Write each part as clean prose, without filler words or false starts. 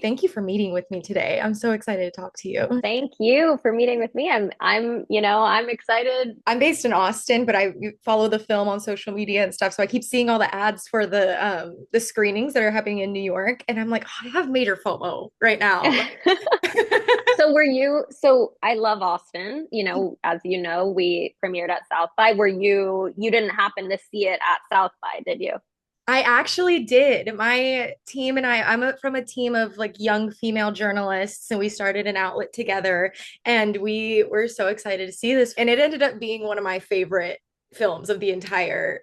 Thank you for meeting with me today. I'm so excited to talk to you. Thank you for meeting with me. I'm excited. I'm based in Austin, but I follow the film on social media and stuff. So I keep seeing all the ads for the screenings that are happening in New York, and I'm like, oh, I have major FOMO right now. So I love Austin. As you know, we premiered at South by. You didn't happen to see it at South by, did you? I actually did. My team and from a team of like young female journalists, and we started an outlet together, and we were so excited to see this. And it ended up being one of my favorite films of the entire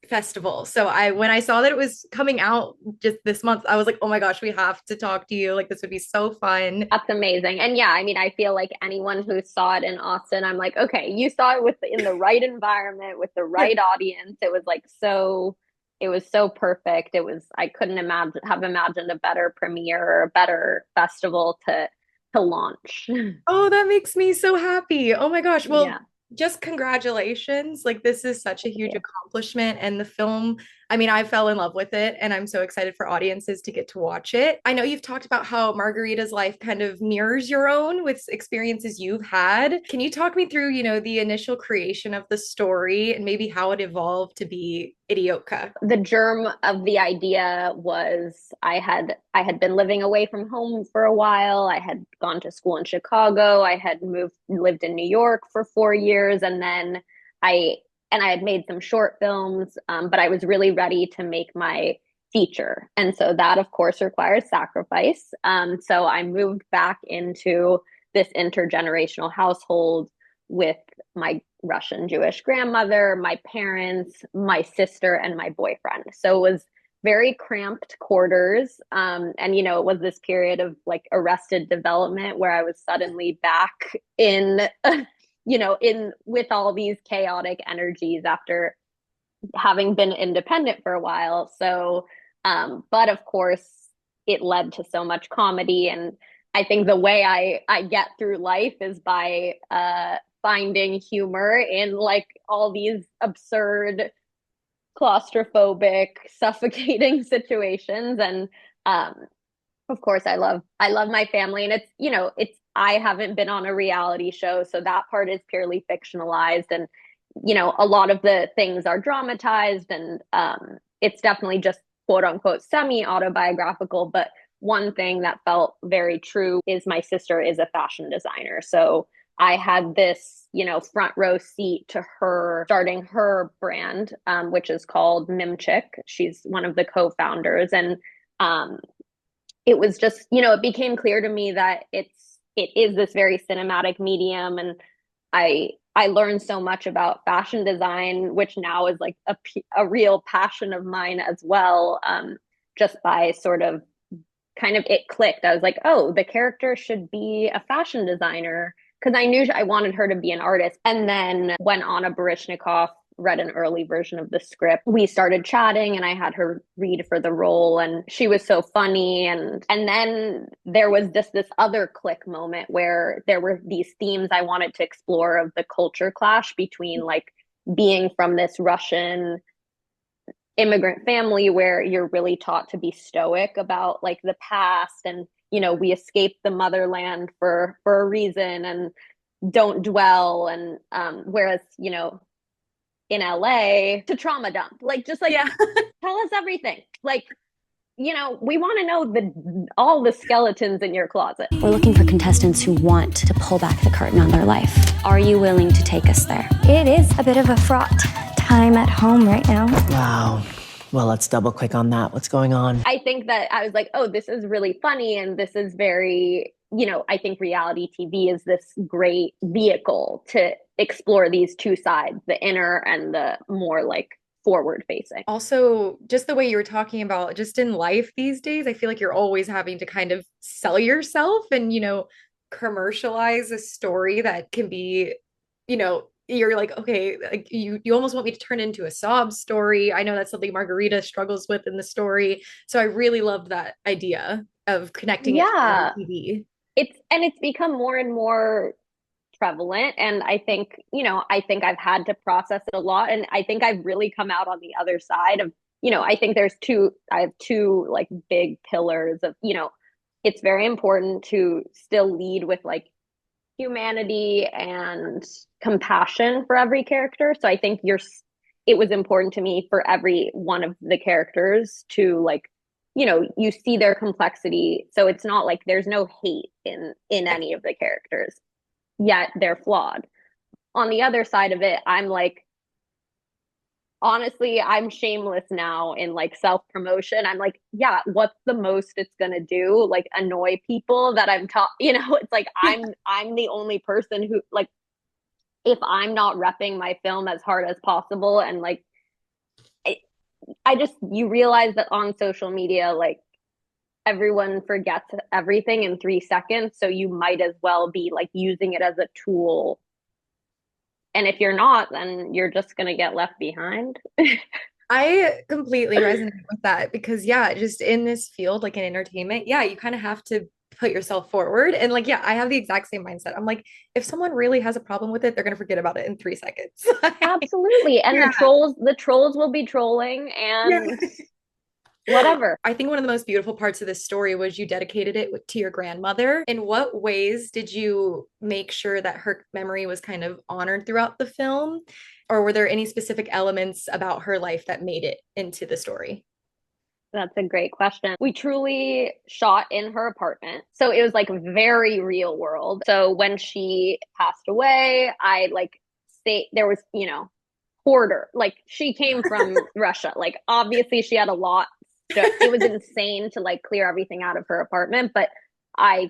festival. So when I saw that it was coming out just this month, I was like, oh my gosh, we have to talk to you. Like this would be so fun. That's amazing. And yeah, I mean, I feel like anyone who saw it in Austin, I'm like, okay, you saw it in the right environment with the right audience. It was so perfect. I couldn't have imagined a better premiere or a better festival to launch. Oh, that makes me so happy. Oh my gosh. Well, Yeah. just congratulations. Like, this is such a Thank huge you. accomplishment. And the film, I mean, I fell in love with it, and I'm so excited for audiences to get to watch it. I know you've talked about how Margarita's life kind of mirrors your own with experiences you've had. Can you talk me through, the initial creation of the story and maybe how it evolved to be Idiotka? The germ of the idea was I had been living away from home for a while. I had gone to school in Chicago. I had lived in New York for 4 years, and then I I had made some short films, but I was really ready to make my feature, and so that of course requires sacrifice. So I moved back into this intergenerational household with my Russian Jewish grandmother, my parents, my sister, and my boyfriend. So it was very cramped quarters. And it was this period of like arrested development where I was suddenly back in, in with all these chaotic energies after having been independent for a while. But of course, it led to so much comedy. And I think the way I get through life is by finding humor in like all these absurd, claustrophobic, suffocating situations. And um, of course, I love my family, and I haven't been on a reality show, so that part is purely fictionalized, and a lot of the things are dramatized, and it's definitely just quote unquote semi autobiographical. But one thing that felt very true is my sister is a fashion designer, so I had this, front row seat to her starting her brand, which is called Mimchick. She's one of the co-founders, and um, it was just, it became clear to me that it is this very cinematic medium, and I learned so much about fashion design, which now is like a real passion of mine as well. Just by sort of kind of it clicked. I was like, oh, the character should be a fashion designer because I knew I wanted her to be an artist. And then when Anna Baryshnikov read an early version of the script, we started chatting, and I had her read for the role, and she was so funny. And then there was this other click moment where there were these themes I wanted to explore of the culture clash between like being from this Russian immigrant family where you're really taught to be stoic about like the past, and we escaped the motherland for a reason and don't dwell, and whereas in LA to trauma dump, like just like Yeah. tell us everything, like we want to know all the skeletons in your closet. We're looking for contestants who want to pull back the curtain on their life. Are you willing to take us there? It is a bit of a fraught time at home right now. Wow. Well, let's double click on that. What's going on? I think that I was like, oh, this is really funny, and this is very, I think reality TV is this great vehicle to explore these two sides, the inner and the more like forward facing. Also, just the way you were talking about just in life these days, I feel like you're always having to kind of sell yourself and, commercialize a story that can be, you're like, okay, like you almost want me to turn into a sob story. I know that's something Margarita struggles with in the story. So I really loved that idea of connecting it to Yeah, TV. it's become more and more prevalent, and I think I've had to process it a lot, and I think I've really come out on the other side of I think I have two like big pillars of, it's very important to still lead with like humanity and compassion for every character. So I think it was important to me for every one of the characters to like, you see their complexity. So it's not like there's no hate in any of the characters, yet they're flawed. On the other side of it, I'm like, honestly, I'm shameless now in like self promotion. I'm like, yeah, what's the most it's gonna do? Like annoy people that I'm taught, it's like I'm the only person who like, if I'm not repping my film as hard as possible, and like I, I just, you realize that on social media, like everyone forgets everything in 3 seconds. So you might as well be like using it as a tool. And if you're not, then you're just gonna get left behind. I completely resonate with that because yeah, just in this field, like in entertainment, yeah, you kind of have to put yourself forward. And like, yeah, I have the exact same mindset. I'm like, if someone really has a problem with it, they're gonna forget about it in 3 seconds. Absolutely. And Yeah. the trolls will be trolling Yeah. and whatever. I think one of the most beautiful parts of this story was you dedicated it to your grandmother. In what ways did you make sure that her memory was kind of honored throughout the film? Or were there any specific elements about her life that made it into the story? That's a great question. We truly shot in her apartment. So it was like very real world. So when she passed away, I like say there was, hoarder. Like she came from Russia. Like obviously she had a lot. It was insane to like clear everything out of her apartment, but I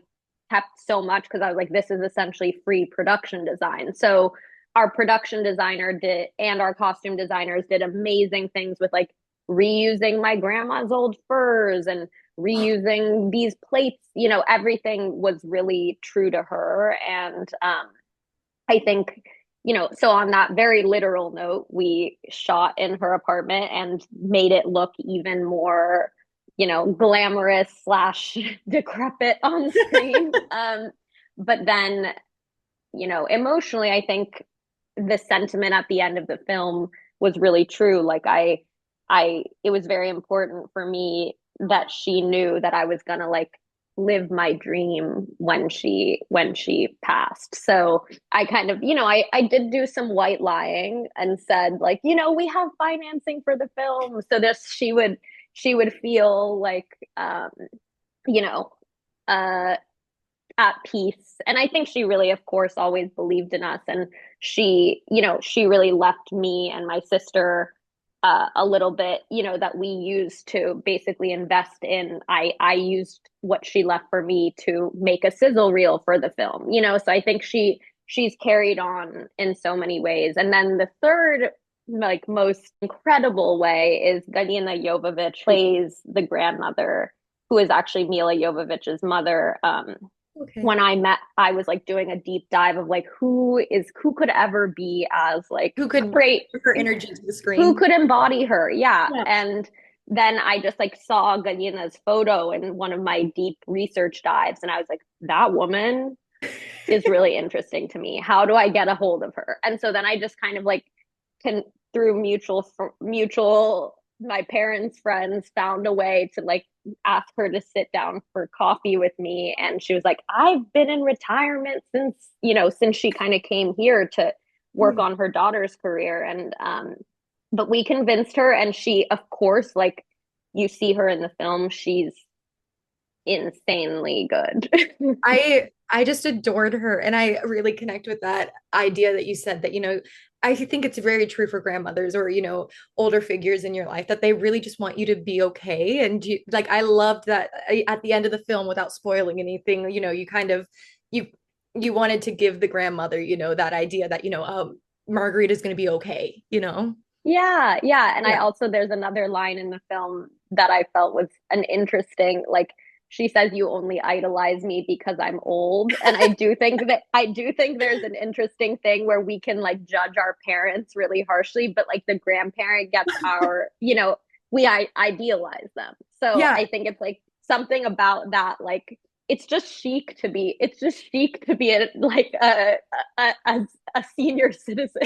kept so much because I was like, this is essentially free production design. So our production designer did and our costume designers did amazing things with like reusing my grandma's old furs and reusing these plates. Everything was really true to her. And I think, so on that very literal note, we shot in her apartment and made it look even more, glamorous slash decrepit on screen. But then, emotionally, I think the sentiment at the end of the film was really true. Like it was very important for me that she knew that I was gonna like live my dream when she passed. So I kind of, I did do some white lying and said like, we have financing for the film. So this she would feel like you know, uh at peace. And I think she really, of course, always believed in us. And she really left me and my sister a little bit, that we used to basically invest in. I used what she left for me to make a sizzle reel for the film, so I think she's carried on in so many ways. And then the third like most incredible way is Galina Jovovich plays the grandmother, who is actually Mila Jovovich's mother. Okay. When I was like doing a deep dive of like who could ever be as like Who could great, bring her energy to the who screen? could embody her. Yeah. Yeah. And then I just like saw Galina's photo in one of my deep research dives, and I was like, that woman is really interesting to me. How do I get a hold of her? And so then I just kind of like can through mutual my parents' friends found a way to like ask her to sit down for coffee with me. And she was like, I've been in retirement since she kind of came here to work on her daughter's career. And but we convinced her, and she, of course, like you see her in the film, she's insanely good. I just adored her and I really connect with that idea that you said that, I think it's very true for grandmothers or, older figures in your life that they really just want you to be okay. And like, I loved that at the end of the film, without spoiling anything, you kind of, you wanted to give the grandmother, that idea that, Marguerite is going to be okay. Yeah, yeah. And I Yeah. also, there's another line in the film that I felt was an interesting, like, she says, you only idolize me because I'm old. And I do think there's an interesting thing where we can like judge our parents really harshly, but like the grandparent gets we idealize them. So Yeah. I think it's like something about that, like it's just chic to be like a senior citizen.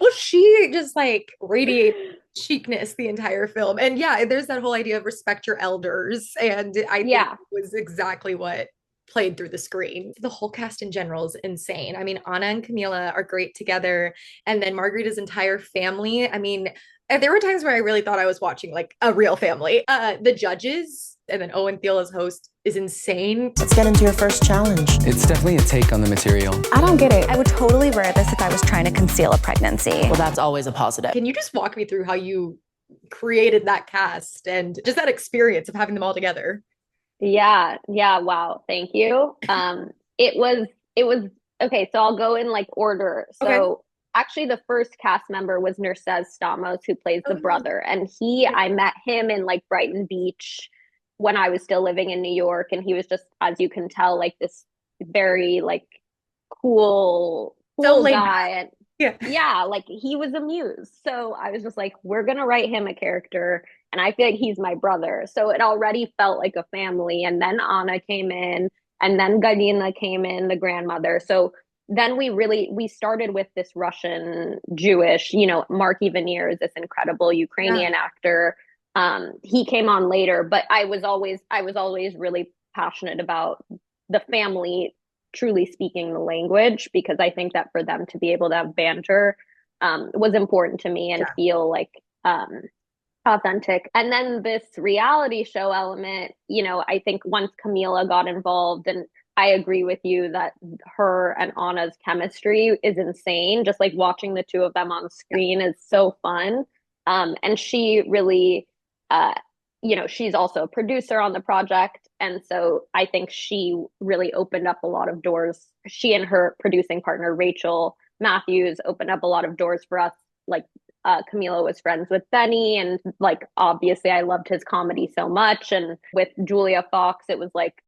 Well, she just like radiates chicness the entire film. And yeah, there's that whole idea of respect your elders. And I think Yeah. it was exactly what played through the screen. The whole cast in general is insane. I mean, Anna and Camila are great together. And then Margarita's entire family. I mean, there were times where I really thought I was watching like a real family. The judges and then Owen Thiel as host is insane. Let's get into your first challenge. It's definitely a take on the material. I don't get it. I would totally wear this if I was trying to conceal a pregnancy. Well, that's always a positive. Can you just walk me through how you created that cast and just that experience of having them all together? Yeah, yeah, wow. Thank you. It was okay, so I'll go in like order. So Okay. actually the first cast member was Nerses Stamos, who plays the Oh, brother. And I met him in like Brighton Beach when I was still living in New York. And he was just, as you can tell, like this very like cool, so cool laid guy. back. And Yeah. yeah, like he was a muse. So I was just like, we're gonna write him a character, and I feel like he's my brother. So it already felt like a family. And then Anna came in, and then Galina came in, the grandmother. So then we started with this Russian Jewish, Marky Veneer is this incredible Yeah. Ukrainian actor. He came on later, but I was always really passionate about the family truly speaking the language, because I think that for them to be able to have banter was important to me and Yeah. feel like authentic. And then this reality show element, I think once Camila got involved, and I agree with you that her and Anna's chemistry is insane. Just like watching the two of them on screen is so fun. And she really, uh, she's also a producer on the project. And so I think she really opened up a lot of doors. She and her producing partner, Rachel Matthews, opened up a lot of doors for us. Like Camila was friends with Benny, and like obviously I loved his comedy so much. And with Julia Fox, it was like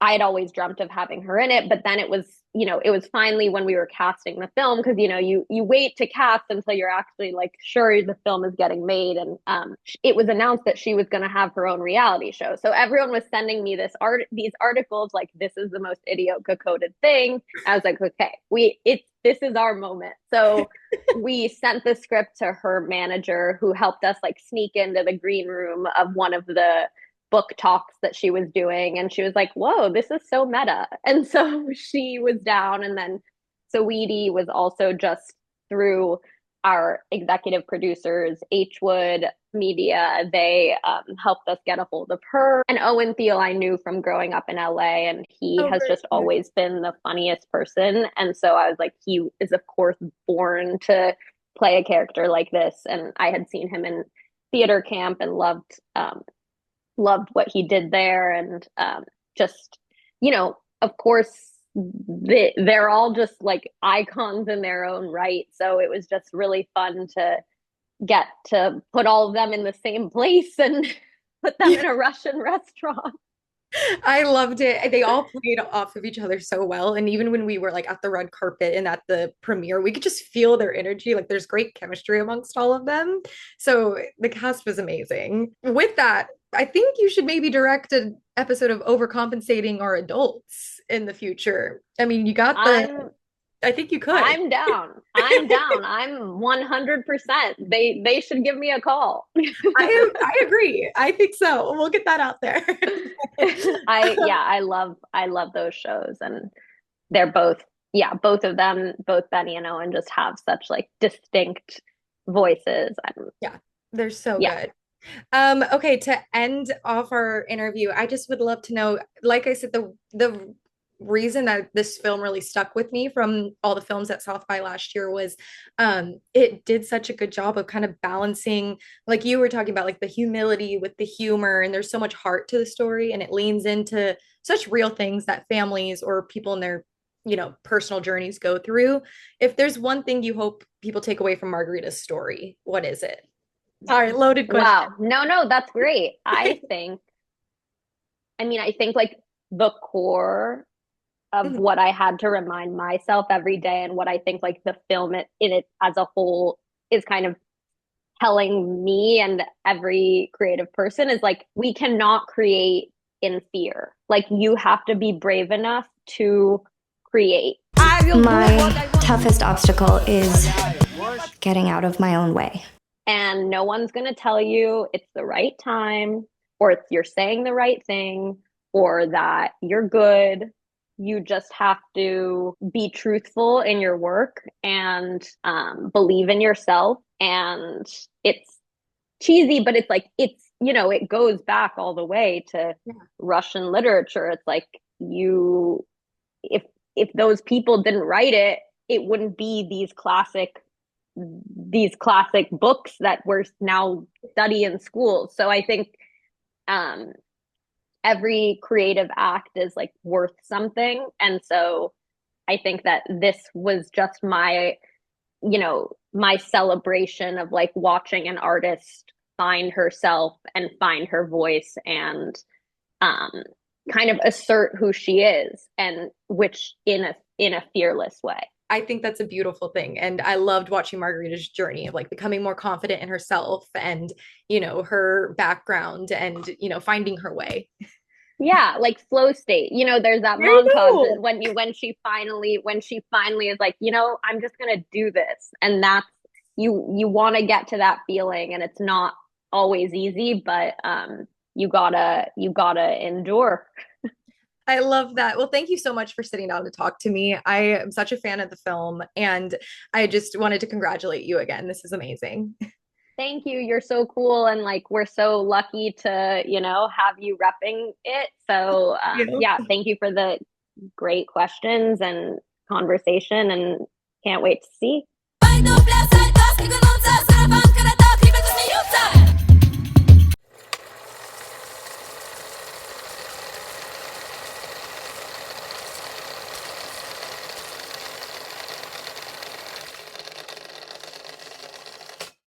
I had always dreamt of having her in it, but then it was finally when we were casting the film, because you wait to cast until you're actually like sure the film is getting made. And it was announced that she was going to have her own reality show, so everyone was sending me these articles like, this is the most Idiotka coded thing. I was like, okay, this is our moment. So we sent the script to her manager, who helped us like sneak into the green room of one of the book talks that she was doing. And she was like, whoa, this is so meta. And so she was down. And then Saweetie was also just through our executive producers, H Wood Media. They helped us get a hold of her. And Owen Thiel I knew from growing up in LA, and he Oh, has very just good. always been the funniest person. And so I was like, he is of course born to play a character like this. And I had seen him in theater camp and loved what he did there. And just, of course, they're all just like icons in their own right. So it was just really fun to get to put all of them in the same place and put them Yeah. in a Russian restaurant. I loved it. They all played off of each other so well. And even when we were like at the red carpet and at the premiere, we could just feel their energy. Like there's great chemistry amongst all of them. So the cast was amazing. With that, I think you should maybe direct an episode of Overcompensating Our Adults in the future. I mean, you got I'm I think you could. I'm down. I'm down. I'm 100%. They should give me a call. I agree. I think so. We'll get that out there. I love those shows, and they're both of them, both Benny and Owen just have such like distinct voices. And Yeah, they're so yeah. good. Okay, to end off our interview, I just would love to know, like I said, the reason that this film really stuck with me from all the films at South by last year was it did such a good job of kind of balancing, like you were talking about, like the humility with the humor, and there's so much heart to the story, and it leans into such real things that families or people in their personal journeys go through. If there's one thing you hope people take away from Margarita's story, what is it? All right, loaded question. Wow. No, that's great. I think like the core of Mhm. what I had to remind myself every day, and what I think like the film in it as a whole is kind of telling me and every creative person, is like, we cannot create in fear. Like you have to be brave enough to create. My toughest obstacle is getting out of my own way. And no one's going to tell you it's the right time, or you're saying the right thing, or that you're good. You just have to be truthful in your work and believe in yourself. And it's cheesy, but it's like, it goes back all the way to Russian literature. It's like if those people didn't write it, it wouldn't be these classic books that we're now study in schools. So I think every creative act is like worth something. And so I think that this was just my celebration of like watching an artist find herself and find her voice and kind of assert who she is, and which in a fearless way. I think that's a beautiful thing. And I loved watching Margarita's journey of like becoming more confident in herself and, her background and, finding her way. Yeah, like flow state. There's that montage when she finally is like, I'm just gonna do this. And that's you want to get to that feeling, and it's not always easy, but you gotta endure. I love that. Well, thank you so much for sitting down to talk to me. I am such a fan of the film, and I just wanted to congratulate you again. This is amazing. Thank you. You're so cool. And like, we're so lucky to, have you repping it. So yeah, thank you for the great questions and conversation, and can't wait to see.